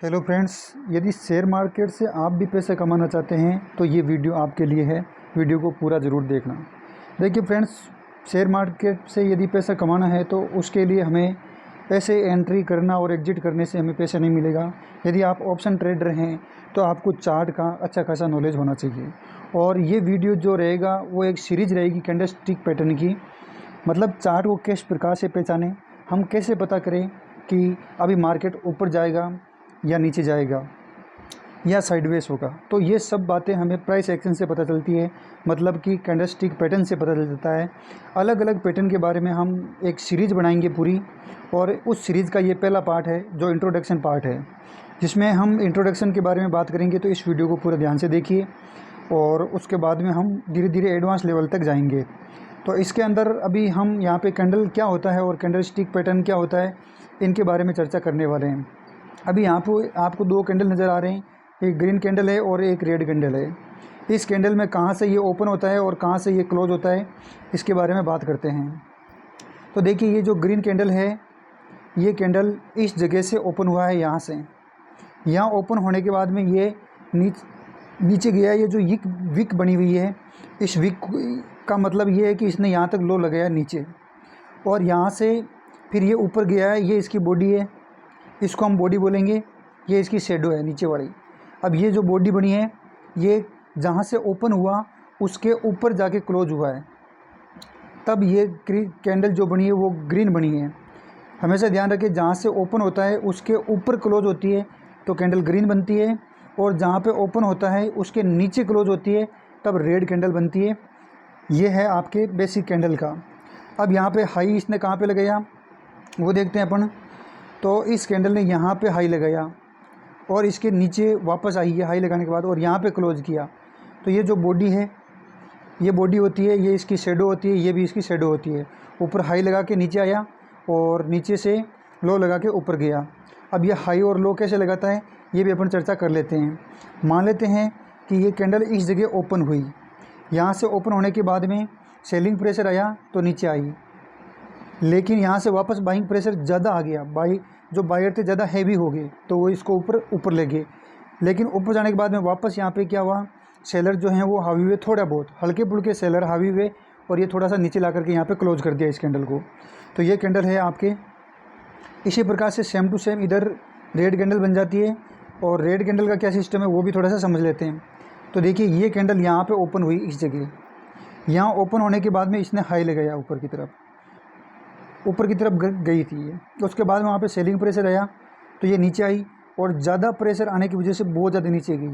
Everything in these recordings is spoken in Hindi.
हेलो फ्रेंड्स, यदि शेयर मार्केट से आप भी पैसे कमाना चाहते हैं तो ये वीडियो आपके लिए है। वीडियो को पूरा ज़रूर देखना। देखिए फ्रेंड्स, शेयर मार्केट से यदि पैसा कमाना है तो उसके लिए हमें पैसे एंट्री करना और एग्जिट करने से हमें पैसा नहीं मिलेगा। यदि आप ऑप्शन ट्रेडर हैं तो आपको चार्ट का अच्छा खासा नॉलेज होना चाहिए। और ये वीडियो जो रहेगा वो एक सीरीज़ रहेगी कैंडलस्टिक पैटर्न की। मतलब चार्ट को किस प्रकार से पहचानें, हम कैसे पता करें कि अभी मार्केट ऊपर जाएगा या नीचे जाएगा या साइडवेज होगा। तो ये सब बातें हमें प्राइस एक्शन से पता चलती है, मतलब कि कैंडलस्टिक पैटर्न से पता चल जाता है। अलग अलग पैटर्न के बारे में हम एक सीरीज़ बनाएंगे पूरी, और उस सीरीज़ का ये पहला पार्ट है जो इंट्रोडक्शन पार्ट है, जिसमें हम इंट्रोडक्शन के बारे में बात करेंगे। तो इस वीडियो को पूरा ध्यान से देखिए और उसके बाद में हम धीरे धीरे एडवांस लेवल तक जाएंगे। तो इसके अंदर अभी हम यहाँ पे कैंडल क्या होता है और कैंडलस्टिक पैटर्न क्या होता है, इनके बारे में चर्चा करने वाले हैं। अभी यहाँ पे आपको दो कैंडल नज़र आ रहे हैं, एक ग्रीन कैंडल है और एक रेड कैंडल है। इस कैंडल में कहाँ से ये ओपन होता है और कहाँ से ये क्लोज होता है, इसके बारे में बात करते हैं। तो देखिए, ये जो ग्रीन कैंडल है, ये कैंडल इस जगह से ओपन हुआ है। यहाँ से यहाँ ओपन होने के बाद में ये नीचे गया। ये जो विक बनी हुई है, इस विक का मतलब ये है कि इसने यहाँ तक लो लगाया नीचे, और यहाँ से फिर ये ऊपर गया है। ये इसकी बॉडी है, इसको हम बॉडी बोलेंगे। ये इसकी शेडो है नीचे वाली। अब ये जो बॉडी बनी है, ये जहाँ से ओपन हुआ उसके ऊपर जाके क्लोज हुआ है, तब ये कैंडल जो बनी है वो ग्रीन बनी है। हमेशा ध्यान रखें, जहाँ से ओपन होता है उसके ऊपर क्लोज होती है तो कैंडल ग्रीन बनती है, और जहाँ पे ओपन होता है उसके नीचे क्लोज होती है तब रेड कैंडल बनती है। ये है आपके बेसिक कैंडल का। अब यहाँ पे हाई इसने कहाँ पे लगाया वो देखते हैं अपन। तो इस कैंडल ने यहाँ पे हाई लगाया और इसके नीचे वापस आई है हाई लगाने के बाद, और यहाँ पे क्लोज किया। तो ये जो बॉडी है, ये बॉडी होती है, ये इसकी शेडो होती है, ये भी इसकी शेडो होती है। ऊपर हाई लगा के नीचे आया और नीचे से लो लगा के ऊपर गया। अब ये हाई और लो कैसे लगाता है ये भी अपन चर्चा कर लेते हैं। मान लेते हैं कि ये कैंडल इस जगह ओपन हुई। यहाँ से ओपन होने के बाद में सेलिंग प्रेशर आया तो नीचे आई, लेकिन यहाँ से वापस बाइंग प्रेशर ज़्यादा आ गया। जो बायर थे ज़्यादा हैवी हो गए तो वो इसको ऊपर ले गए। लेकिन ऊपर जाने के बाद में वापस यहाँ पे क्या हुआ, सेलर जो हैं वो हावी हुए, थोड़ा बहुत हल्के फुल्के सेलर हावी हुए, और ये थोड़ा सा नीचे ला करके यहाँ पे क्लोज कर दिया इस कैंडल को। तो ये कैंडल है आपके। इसी प्रकार से सेम टू सेम इधर रेड कैंडल बन जाती है, और रेड कैंडल का क्या सिस्टम है वो भी थोड़ा सा समझ लेते हैं। तो देखिए, ये कैंडल यहाँ पर ओपन हुई इस जगह। यहाँ ओपन होने के बाद में इसने हाई लगाया ऊपर की तरफ गई थी ये। उसके बाद में वहाँ पे सेलिंग प्रेशर आया तो ये नीचे आई, और ज़्यादा प्रेशर आने की वजह से बहुत ज़्यादा नीचे गई।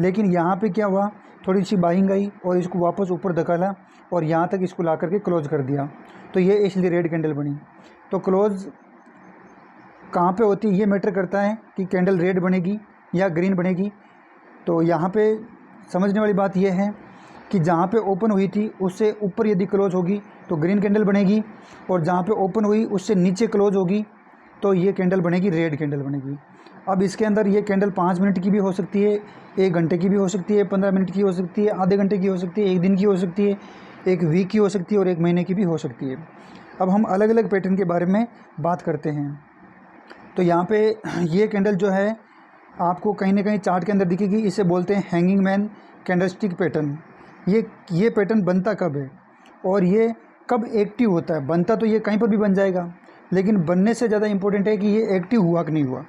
लेकिन यहाँ पे क्या हुआ, थोड़ी सी बाइंग आई और इसको वापस ऊपर धकेला और यहाँ तक इसको ला करके क्लोज कर दिया। तो ये इसलिए रेड कैंडल बनी। तो क्लोज कहाँ पे होती है ये मैटर करता है कि कैंडल रेड बनेगी या ग्रीन बनेगी। तो यहाँ पे समझने वाली बात यह है कि जहाँ पे ओपन हुई थी उससे ऊपर यदि क्लोज होगी तो ग्रीन कैंडल बनेगी, और जहाँ पे ओपन हुई उससे नीचे क्लोज होगी तो ये कैंडल बनेगी, रेड कैंडल बनेगी। अब इसके अंदर ये कैंडल 5 मिनट की भी हो सकती है, 1 घंटे की भी हो सकती है, 15 मिनट की हो सकती है, आधे घंटे की हो सकती है, 1 दिन की हो सकती है, 1 वीक की हो सकती है, और 1 महीने की भी हो सकती है। अब हम अलग अलग पैटर्न के बारे में बात करते हैं। तो यहाँ पे ये कैंडल जो है आपको कहीं ना कहीं चार्ट के अंदर दिखेगी। इसे बोलते हैं हैंगिंग मैन कैंडलस्टिक पैटर्न। ये पैटर्न बनता कब है और ये कब एक्टिव होता है। बनता तो ये कहीं पर भी बन जाएगा, लेकिन बनने से ज़्यादा इम्पोर्टेंट है कि ये एक्टिव हुआ कि नहीं हुआ।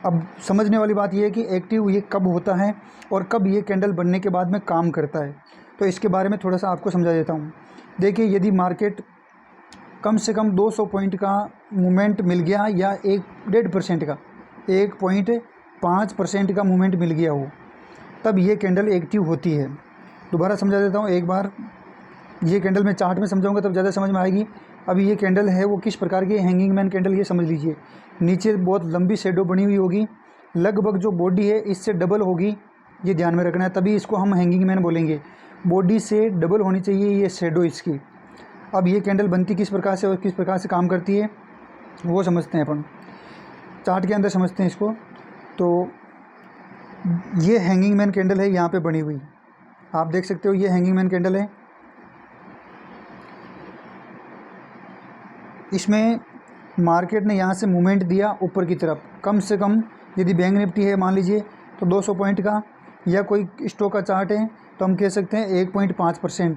अब समझने वाली बात ये है कि एक्टिव ये कब होता है और कब ये कैंडल बनने के बाद में काम करता है। तो इसके बारे में थोड़ा सा आपको समझा देता हूँ। देखिए, यदि मार्केट कम से कम 200 पॉइंट का मूवमेंट मिल गया, या 1.5% का 1.5% का मूवमेंट मिल गया हो, तब ये कैंडल एक्टिव होती है। दोबारा समझा देता हूँ एक बार। ये कैंडल मैं चार्ट में समझाऊंगा तब ज़्यादा समझ में आएगी। अभी ये कैंडल है वो किस प्रकार की हैंगिंग मैन कैंडल, ये समझ लीजिए। नीचे बहुत लंबी शेडो बनी हुई होगी, लगभग जो बॉडी है इससे डबल होगी, ये ध्यान में रखना है, तभी इसको हम हैंगिंग मैन बोलेंगे। बॉडी से डबल होनी चाहिए ये शेडो इसकी। अब ये कैंडल बनती किस प्रकार से और किस प्रकार से काम करती है वो समझते हैं अपन, चार्ट के अंदर समझते हैं इसको। तो ये हैंगिंग मैन कैंडल है यहाँ पे बनी हुई, आप देख सकते हो, ये हैंगिंग मैन कैंडल है। इसमें मार्केट ने यहाँ से मूवमेंट दिया ऊपर की तरफ, कम से कम यदि बैंक निफ्टी है मान लीजिए तो 200 पॉइंट का, या कोई स्टॉक का चार्ट है तो हम कह सकते हैं 1.5%,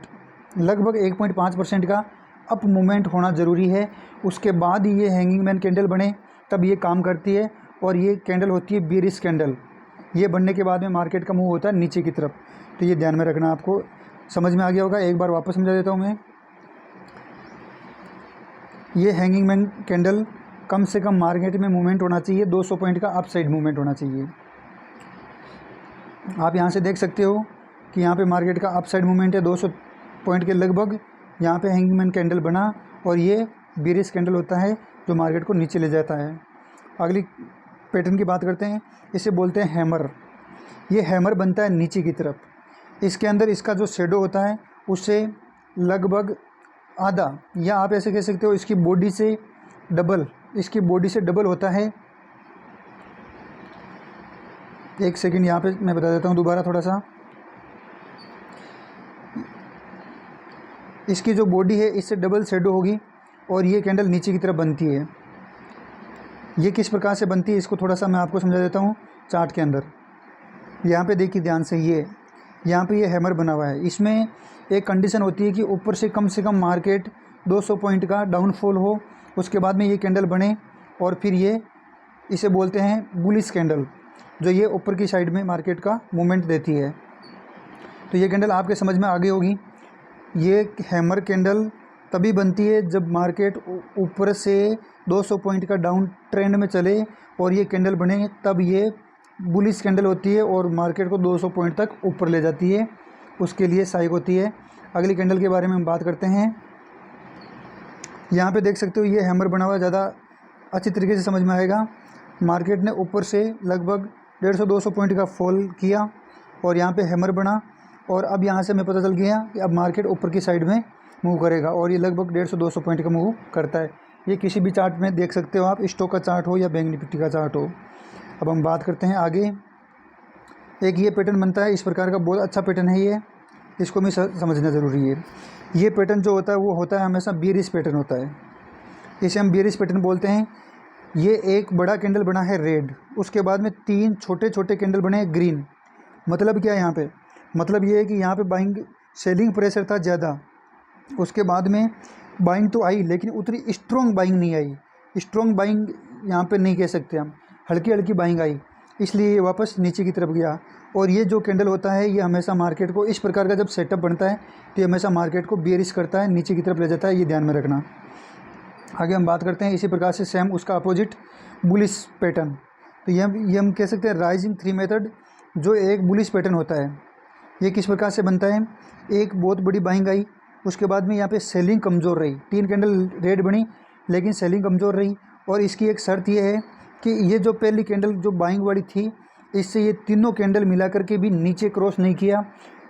लगभग 1.5% का अप मूवमेंट होना ज़रूरी है। उसके बाद ही ये हैंगिंग मैन कैंडल बने तब ये काम करती है, और ये कैंडल होती है बेरिश कैंडल। ये बनने के बाद में मार्केट का मूव होता है नीचे की तरफ। तो ये ध्यान में रखना, आपको समझ में आ गया होगा। एक बार वापस समझा देता हूँ मैं। ये हैंगिंग मैन कैंडल कम से कम मार्केट में मूवमेंट होना चाहिए 200 पॉइंट का अप साइड मूवमेंट होना चाहिए। आप यहाँ से देख सकते हो कि यहाँ पे मार्केट का अप साइड मूवमेंट है 200 पॉइंट के लगभग। यहाँ पे हैंगिंग मैन कैंडल बना और ये बेरिश कैंडल होता है जो मार्केट को नीचे ले जाता है। अगली पैटर्न की बात करते हैं, इसे बोलते हैं हैमर। ये हैमर बनता है नीचे की तरफ। इसके अंदर इसका जो शेडो होता है उससे लगभग आधा, या आप ऐसे कह सकते हो इसकी बॉडी से डबल, इसकी बॉडी से डबल होता है। एक सेकंड यहाँ पे मैं बता देता हूँ दोबारा थोड़ा सा। इसकी जो बॉडी है इससे डबल शेडो होगी और ये कैंडल नीचे की तरफ बनती है। ये किस प्रकार से बनती है इसको थोड़ा सा मैं आपको समझा देता हूँ चार्ट के अंदर। यहाँ पे देखिए ध्यान से, ये यहाँ पे ये हैमर बना हुआ है। इसमें एक कंडीशन होती है कि ऊपर से कम मार्केट 200 पॉइंट का डाउनफॉल हो, उसके बाद में ये कैंडल बने और फिर ये इसे बोलते हैं बुलिश कैंडल, जो ये ऊपर की साइड में मार्केट का मूवमेंट देती है। तो ये कैंडल आपके समझ में आ गई होगी। ये हैमर कैंडल तभी बनती है जब मार्केट ऊपर से 200 पॉइंट का डाउन ट्रेंड में चले और ये कैंडल बने, तब ये बुलिश कैंडल होती है और मार्केट को 200 पॉइंट तक ऊपर ले जाती है। उसके लिए सहायक होती है। अगली कैंडल के बारे में हम बात करते हैं। यहाँ पे देख सकते हो ये हैमर बना हुआ, ज़्यादा अच्छी तरीके से समझ में आएगा। मार्केट ने ऊपर से लगभग 150-200 पॉइंट का फॉल किया और यहाँ पे हैमर बना, और अब यहाँ से हमें पता चल गया कि अब मार्केट ऊपर की साइड में मूव करेगा और ये लगभग 150-200 पॉइंट का मूव करता है। ये किसी भी चार्ट में देख सकते हो आप, स्टॉक का चार्ट हो या बैंक निफ्टी का चार्ट हो। अब हम बात करते हैं आगे। एक ये पैटर्न बनता है इस प्रकार का, बहुत अच्छा पैटर्न है ये, इसको भी समझना ज़रूरी है। ये पैटर्न जो होता है वो होता है हमेशा बेरिश पैटर्न होता है, इसे हम बेरिश पैटर्न बोलते हैं। ये एक बड़ा कैंडल बना है रेड, उसके बाद में 3 छोटे छोटे कैंडल बने हैं ग्रीन। मतलब क्या है यहाँ पे? मतलब ये है कि यहाँ पे बाइंग सेलिंग प्रेशर था ज़्यादा, उसके बाद में बाइंग तो आई लेकिन उतनी स्ट्रॉन्ग बाइंग नहीं आई। स्ट्रॉन्ग बाइंग यहाँ पे नहीं कह सकते हम, हल्की हल्की बाइंग आई, इसलिए ये वापस नीचे की तरफ गया। और ये जो कैंडल होता है ये हमेशा मार्केट को इस प्रकार का जब सेटअप बनता है तो ये हमेशा मार्केट को बेरिश करता है, नीचे की तरफ ले जाता है, ये ध्यान में रखना। आगे हम बात करते हैं इसी प्रकार से सेम उसका अपोजिट बुलिश पैटर्न। तो ये हम कह सकते हैं राइजिंग 3 मेथड, जो एक बुलिश पैटर्न होता है। ये किस प्रकार से बनता है? एक बहुत बड़ी बाइंग आई, उसके बाद में यहाँ पे सेलिंग कमज़ोर रही, 3 कैंडल रेड बनी लेकिन सेलिंग कमज़ोर रही। और इसकी एक शर्त ये है कि ये जो पहली कैंडल जो बाइंग वाली थी, इससे ये तीनों कैंडल मिला करके भी नीचे क्रॉस नहीं किया।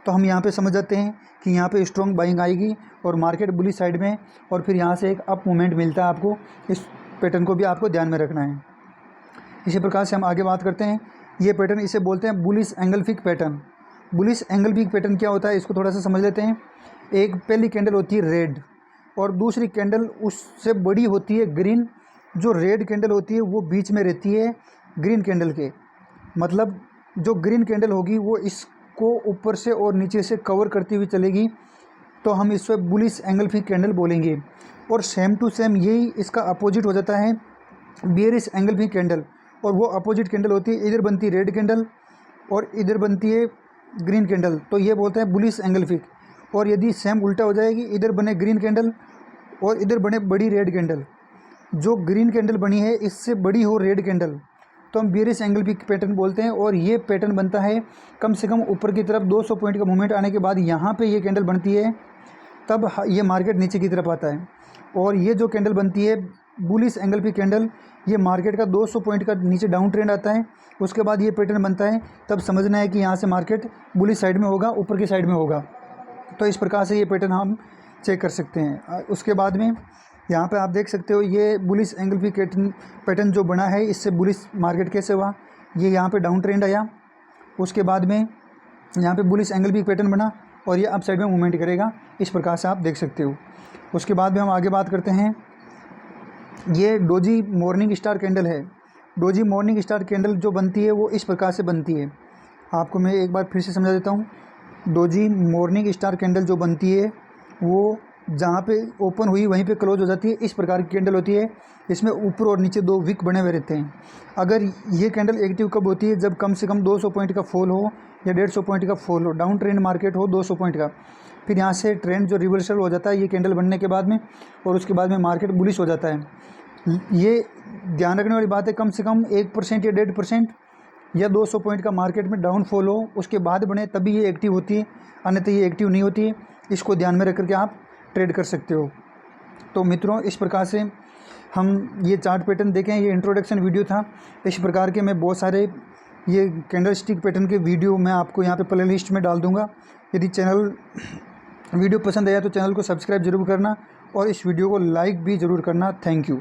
तो हम यहाँ पे समझ जाते हैं कि यहाँ पे स्ट्रॉन्ग बाइंग आएगी और मार्केट बुलिश साइड में, और फिर यहाँ से एक अप मूवमेंट मिलता है आपको। इस पैटर्न को भी आपको ध्यान में रखना है। इसी प्रकार से हम आगे बात करते हैं। ये पैटर्न इसे बोलते हैं बुलिश एंगल्फिक पैटर्न। बुलिश एंगल्फिक पैटर्न क्या होता है इसको थोड़ा सा समझ लेते हैं। एक पहली कैंडल होती है रेड और दूसरी कैंडल उससे बड़ी होती है ग्रीन। जो रेड कैंडल होती है वो बीच में रहती है ग्रीन कैंडल के, मतलब जो ग्रीन कैंडल होगी वो इसको ऊपर से और नीचे से कवर करती हुई चलेगी, तो हम इससे बुलिश एंगल्फिक कैंडल बोलेंगे। और सेम टू सेम यही इसका अपोजिट हो जाता है बेयरिश एंगल्फिक कैंडल, और वो अपोजिट कैंडल होती है, इधर बनती है रेड कैंडल और इधर बनती है ग्रीन कैंडल, तो ये बोलते हैं बुलिश एंगल्फिक। और यदि सेम उल्टा हो जाएगी, इधर बने ग्रीन कैंडल और इधर बने बड़ी रेड कैंडल, जो ग्रीन कैंडल बनी है इससे बड़ी हो रेड कैंडल, तो हम बेयरिश एंगल्फिक पैटर्न बोलते हैं। और ये पैटर्न बनता है कम से कम ऊपर की तरफ 200 पॉइंट का मूवमेंट आने के बाद यहाँ पे ये कैंडल बनती है, तब ये मार्केट नीचे की तरफ आता है। और ये जो कैंडल बनती है बुलिश एंगल्फिक कैंडल, ये मार्केट का 200 पॉइंट का नीचे डाउन ट्रेंड आता है, उसके बाद ये पैटर्न बनता है, तब समझना है कि यहाँ से मार्केट बुलिश साइड में होगा, ऊपर की साइड में होगा। तो इस प्रकार से ये पैटर्न हम चेक कर सकते हैं। उसके बाद में यहाँ पे आप देख सकते हो ये बुलिश एंगल्फिक पैटर्न जो बना है, इससे बुलिश मार्केट कैसे हुआ, ये यहाँ पे डाउन ट्रेंड आया, उसके बाद में यहाँ पे बुलिश एंगल्फिक पैटर्न बना और ये अप साइड में मूवमेंट करेगा। इस प्रकार से आप देख सकते हो। उसके बाद में हम आगे बात करते हैं। ये डोजी मॉर्निंग स्टार कैंडल है। डोजी मॉर्निंग स्टार कैंडल जो बनती है वो इस प्रकार से बनती है। आपको मैं एक बार फिर से समझा देता हूँ। डोजी मॉर्निंग स्टार कैंडल जो बनती है वो जहाँ पे ओपन हुई वहीं पे क्लोज हो जाती है, इस प्रकार की कैंडल होती है। इसमें ऊपर और नीचे 2 विक बने हुए रहते हैं। अगर ये कैंडल एक्टिव कब होती है, जब कम से कम 200 पॉइंट का फॉल हो या 150 पॉइंट का फॉल हो, डाउन ट्रेंड मार्केट हो 200 पॉइंट का, फिर यहाँ से ट्रेंड जो रिवर्सल हो जाता है ये कैंडल बनने के बाद में, और उसके बाद में मार्केट बुलिश हो जाता है। ये ध्यान रखने वाली बात है, कम से कम 1% या 1.5% या 200 पॉइंट का मार्केट में डाउनफॉल हो उसके बाद बने तभी ये एक्टिव होती है, अन्यथा ये एक्टिव नहीं होती है। इसको ध्यान में रख करके आप ट्रेड कर सकते हो। तो मित्रों, इस प्रकार से हम ये चार्ट पैटर्न देखें, ये इंट्रोडक्शन वीडियो था। इस प्रकार के मैं बहुत सारे ये कैंडलस्टिक पैटर्न के वीडियो मैं आपको यहाँ पे प्ले लिस्ट में डाल दूँगा। यदि चैनल वीडियो पसंद आया तो चैनल को सब्सक्राइब जरूर करना और इस वीडियो को लाइक भी ज़रूर करना। Thank you.